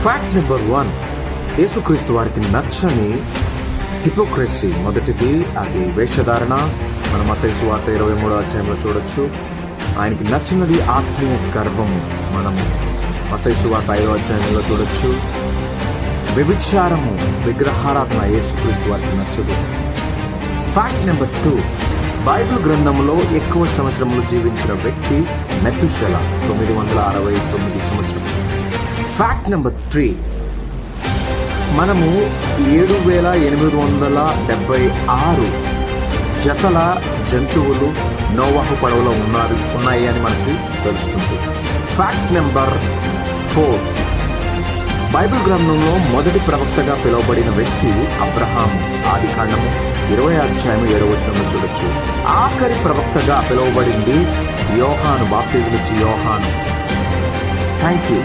Fact number 1, యేసుక్రీస్తు వారికి నచ్చని హిపోక్రసీ. మొదటిది అది వేషధారణ. మనం మత్తయి సువార్త 23వ అధ్యాయంలో చూడొచ్చు. ఆయనకి నచ్చినది ఆత్మీయ గర్వము. మనము మత్తయి సువార్త 5వ అధ్యాయంలో చూడొచ్చు. వ్యభిచారము, విగ్రహారాధన యేసుక్రీస్తు వారికి నచ్చదు. ఫ్యాక్ట్ నెంబర్ 2, బైబిల్ గ్రంథంలో ఎక్కువ సంవత్సరములు జీవించిన వ్యక్తి మెతుషెల, 969 సంవత్సరములు. ఫ్యాక్ట్ నెంబర్ 3, మనము 7876 జతల జంతువులు నోవహు పడవలో ఉన్నాయి అని మనకి తెలుస్తుంది. ఫ్యాక్ట్ నెంబర్ 4, బైబిల్ గ్రంథంలో మొదటి ప్రవక్తగా పిలువబడిన వ్యక్తి అబ్రహాము. ఆదికాండము 20వ అధ్యాయం 7వ వచనంలో చూడొచ్చు. ఆఖరి ప్రవక్తగా పిలువబడింది యోహాను, బాప్తిజం ఇచ్చే యోహాను. Thank you.